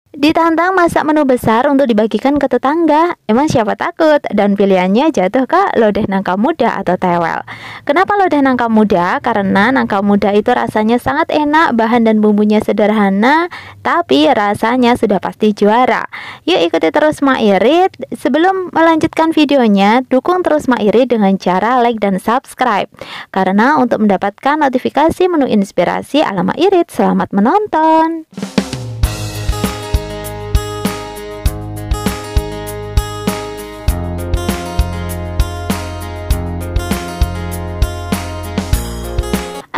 Ditantang masak menu besar untuk dibagikan ke tetangga. Emang siapa takut? Dan pilihannya jatuh ke lodeh nangka muda atau tewel. Kenapa lodeh nangka muda? Karena nangka muda itu rasanya sangat enak, bahan dan bumbunya sederhana, tapi rasanya sudah pasti juara. Yuk ikuti terus Mak Irit. Sebelum melanjutkan videonya, dukung terus Mak Irit dengan cara like dan subscribe. Karena untuk mendapatkan notifikasi menu inspirasi ala Mak Irit, selamat menonton.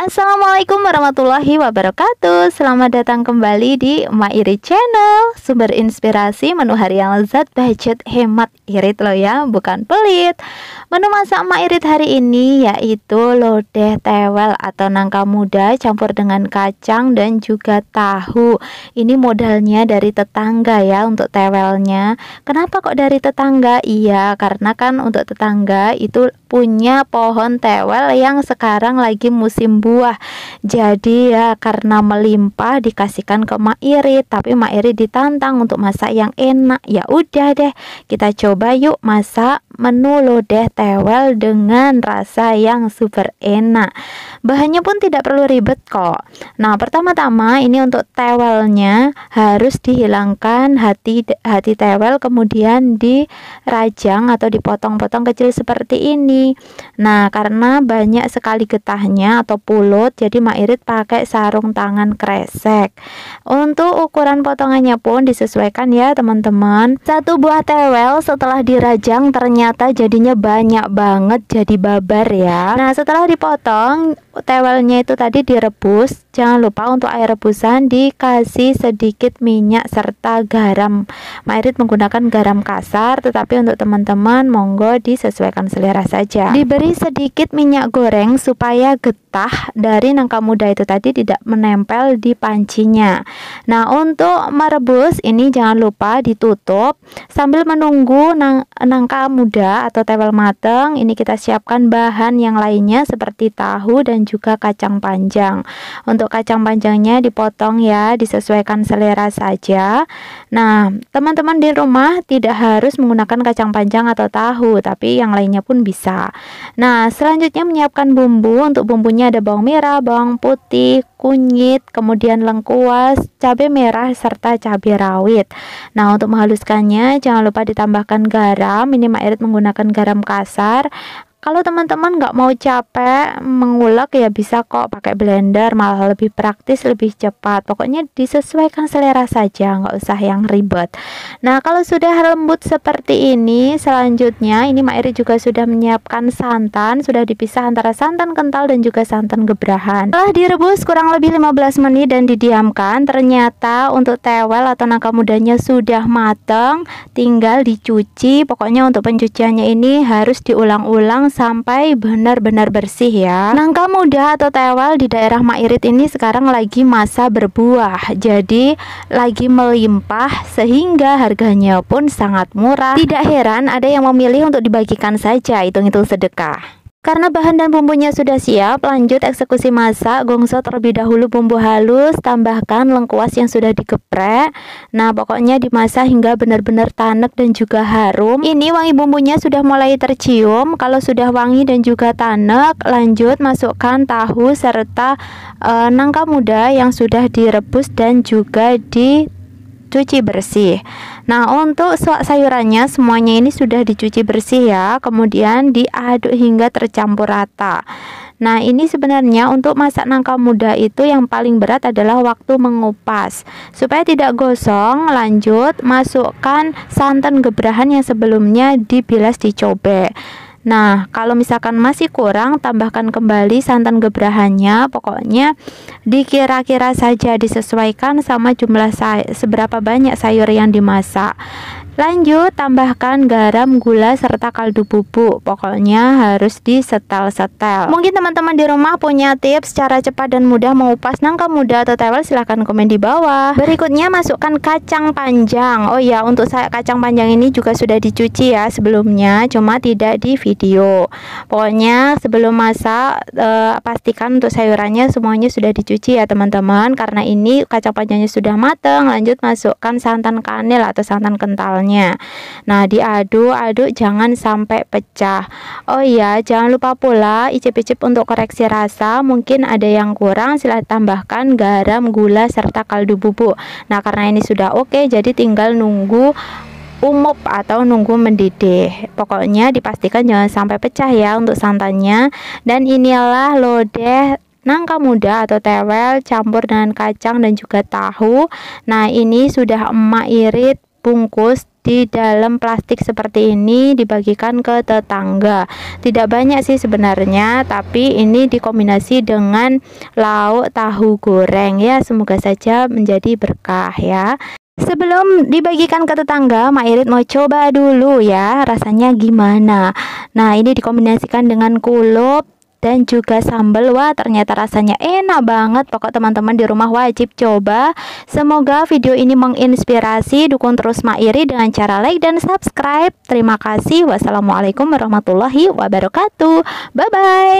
Assalamualaikum warahmatullahi wabarakatuh. Selamat datang kembali di Mak Irit Channel, sumber inspirasi menu harian lezat, budget hemat. Irit loh ya, bukan pelit. Menu masak Mak Irit hari ini yaitu lodeh tewel atau nangka muda campur dengan kacang dan juga tahu. Ini modalnya dari tetangga ya untuk tewelnya. Kenapa kok dari tetangga? Iya, karena kan untuk tetangga itu punya pohon tewel yang sekarang lagi musim buah. Jadi ya karena melimpah dikasihkan ke Mak Irit, tapi Mak Irit ditantang untuk masak yang enak. Ya udah deh, kita coba yuk masak menu lodeh tewel dengan rasa yang super enak. Bahannya pun tidak perlu ribet kok. Nah, pertama-tama ini untuk tewelnya harus dihilangkan hati tewel, kemudian dirajang atau dipotong-potong kecil seperti ini. Nah, karena banyak sekali getahnya atau pulut, jadi Mak Irit pakai sarung tangan kresek. Untuk ukuran potongannya pun disesuaikan ya teman-teman. Satu buah tewel setelah dirajang ternyata jadinya banyak banget, jadi babar ya. Nah, setelah dipotong, tewelnya itu tadi direbus. Jangan lupa untuk air rebusan dikasih sedikit minyak serta garam. Mak Irit menggunakan garam kasar, tetapi untuk teman-teman monggo disesuaikan selera saja. Diberi sedikit minyak goreng supaya getah dari nangka muda itu tadi tidak menempel di pancinya. Nah, untuk merebus ini jangan lupa ditutup sambil menunggu nangka muda atau tewel mateng. Ini kita siapkan bahan yang lainnya seperti tahu dan juga kacang panjang. Untuk kacang panjangnya dipotong ya, disesuaikan selera saja. Nah, teman-teman di rumah tidak harus menggunakan kacang panjang atau tahu, tapi yang lainnya pun bisa. Nah, selanjutnya menyiapkan bumbu. Untuk bumbunya ada bawang merah, bawang putih, kunyit, kemudian lengkuas, cabai merah, serta cabai rawit. Nah, untuk menghaluskannya jangan lupa ditambahkan garam. Ini Mak Irit menggunakan garam kasar. Kalau teman-teman nggak mau capek mengulek ya bisa kok pakai blender, malah lebih praktis, lebih cepat. Pokoknya disesuaikan selera saja, nggak usah yang ribet. Nah, kalau sudah lembut seperti ini, selanjutnya ini Mak Irit juga sudah menyiapkan santan, sudah dipisah antara santan kental dan juga santan gebrahan. Setelah direbus kurang lebih 15 menit dan didiamkan, ternyata untuk tewel atau nangka mudanya sudah mateng, tinggal dicuci. Pokoknya untuk pencuciannya ini harus diulang-ulang sampai benar-benar bersih ya. Nangka muda atau tewel di daerah Mak Irit ini sekarang lagi masa berbuah, jadi lagi melimpah sehingga harganya pun sangat murah. Tidak heran ada yang memilih untuk dibagikan saja, hitung-hitung sedekah. Karena bahan dan bumbunya sudah siap, lanjut eksekusi masak. Gongso terlebih dahulu bumbu halus, tambahkan lengkuas yang sudah digeprek. Nah, pokoknya dimasak hingga benar-benar tanek dan juga harum. Ini wangi bumbunya sudah mulai tercium. Kalau sudah wangi dan juga tanek, lanjut masukkan tahu serta nangka muda yang sudah direbus dan juga dicuci bersih. Nah, untuk sayurannya semuanya ini sudah dicuci bersih ya, kemudian diaduk hingga tercampur rata. Nah, ini sebenarnya untuk masak nangka muda itu yang paling berat adalah waktu mengupas. Supaya tidak gosong, lanjut masukkan santan gebrahan yang sebelumnya dibilas dicobek. Nah, kalau misalkan masih kurang, tambahkan kembali santan gebrahannya. Pokoknya dikira-kira saja, disesuaikan sama jumlah seberapa banyak sayur yang dimasak. Lanjut, tambahkan garam, gula, serta kaldu bubuk. Pokoknya harus disetel-setel. Mungkin teman-teman di rumah punya tips cara cepat dan mudah mengupas nangka muda atau tewel, silahkan komen di bawah. Berikutnya masukkan kacang panjang. Oh ya, untuk saya kacang panjang ini juga sudah dicuci ya sebelumnya, cuma tidak di video. Pokoknya sebelum masak pastikan untuk sayurannya semuanya sudah dicuci ya teman-teman, karena ini kacang panjangnya sudah matang. Lanjut, masukkan santan kanel atau santan kental. Nah, diaduk-aduk jangan sampai pecah. Oh iya, jangan lupa pula icip-icip untuk koreksi rasa. Mungkin ada yang kurang, silahkan tambahkan garam, gula, serta kaldu bubuk. Nah, karena ini sudah oke, jadi tinggal nunggu umup atau nunggu mendidih. Pokoknya dipastikan jangan sampai pecah ya untuk santannya. Dan inilah lodeh nangka muda atau tewel campur dengan kacang dan juga tahu. Nah, ini sudah emak irit bungkus di dalam plastik seperti ini, dibagikan ke tetangga. Tidak banyak sih sebenarnya, tapi ini dikombinasi dengan lauk tahu goreng ya, semoga saja menjadi berkah ya. Sebelum dibagikan ke tetangga, Mak Irit mau coba dulu ya rasanya gimana. Nah, ini dikombinasikan dengan kulup dan juga sambal. Wah, ternyata rasanya enak banget. Pokok teman-teman di rumah wajib coba. Semoga video ini menginspirasi. Dukung terus Mak Iri dengan cara like dan subscribe. Terima kasih. Wassalamualaikum warahmatullahi wabarakatuh. Bye bye.